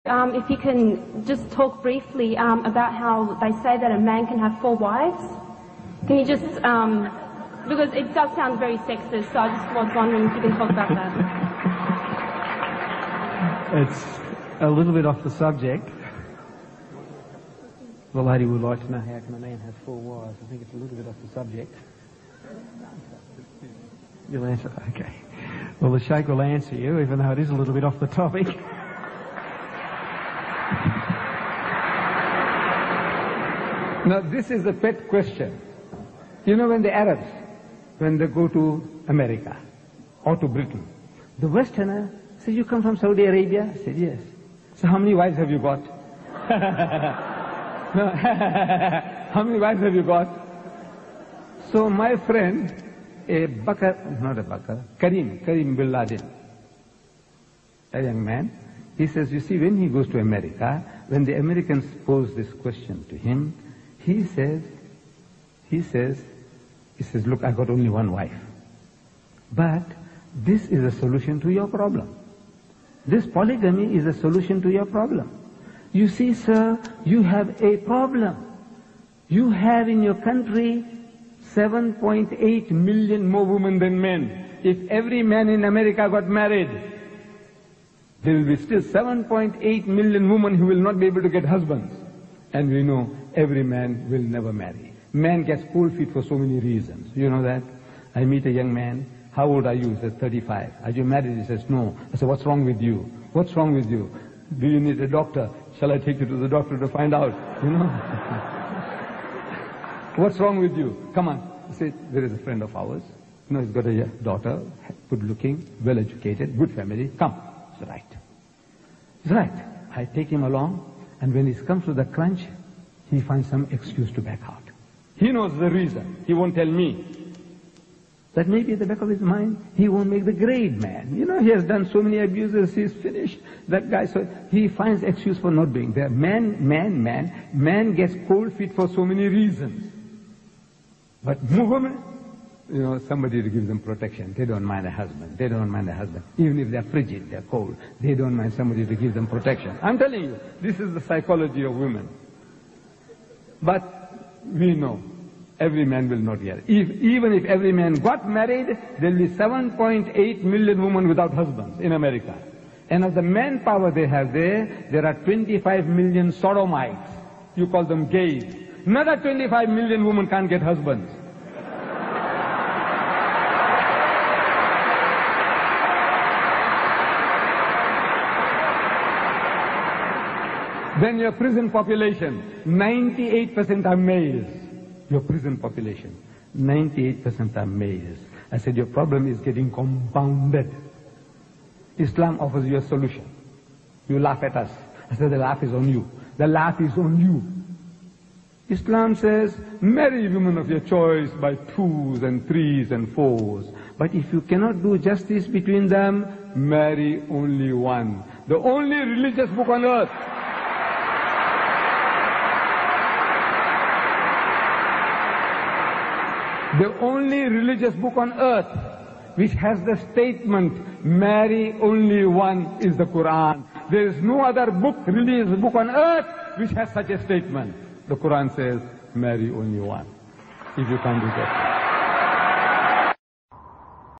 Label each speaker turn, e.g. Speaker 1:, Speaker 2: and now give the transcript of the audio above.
Speaker 1: If you can just talk briefly about how they say that a man can have 4 wives. Can you just, because it does sound very sexist, so I just was wondering if you can talk about that.
Speaker 2: It's a little bit off the subject. The lady would like to know how can a man have 4 wives. I think it's a little bit off the subject. You'll answer? Okay. Well, the Sheikh will answer you, even though it is a little bit off the topic.
Speaker 3: Now, this is a pet question. You know, when the Arabs, when they go to America or to Britain, the Westerner says, "You come from Saudi Arabia?" I said, "Yes." "So how many wives have you got?" No. How many wives have you got? So my friend, Karim bin Laden, a young man, he says, you see, when he goes to America, when the Americans pose this question to him, he says, look, I got only 1 wife. But this is a solution to your problem. This polygamy is a solution to your problem. You see, sir, you have a problem. You have in your country 7.8 million more women than men. If every man in America got married, there will be still 7.8 million women who will not be able to get husbands. And we know every man will never marry. Man gets cold feet for so many reasons. You know that? I meet a young man. How old are you? He says, 35. Are you married? He says, no. I said, what's wrong with you? What's wrong with you? Do you need a doctor? Shall I take you to the doctor to find out? You know? What's wrong with you? Come on. He said, there is a friend of ours. You know, he's got a daughter, good looking, well educated, good family. Come. He's right. He's right. I take him along, and when he comes to the crunch, he finds some excuse to back out. He knows the reason. He won't tell me. That maybe at the back of his mind, he won't make the grade man. You know, he has done so many abuses, he's finished. That guy, so he finds excuse for not being there. Man gets cold feet for so many reasons. But women, you know, somebody to give them protection. They don't mind a husband. They don't mind a husband. Even if they're frigid, they're cold, they don't mind somebody to give them protection. I'm telling you, this is the psychology of women. But we know every man will not get it. Even if every man got married, there will be 7.8 million women without husbands in America. And of the manpower they have there are 25 million sodomites. You call them gays. Another 25 million women can't get husbands. Then your prison population, 98% are males. Your prison population, 98% are males. I said, your problem is getting compounded. Islam offers you a solution. You laugh at us. I said, the laugh is on you. The laugh is on you. Islam says, marry women of your choice by 2s and 3s and 4s. But if you cannot do justice between them, marry only one. The only religious book on earth. The only religious book on earth which has the statement, marry only one, is the Quran. There is no other book, religious book on earth which has such a statement. The Quran says, marry only one. If you can't do that.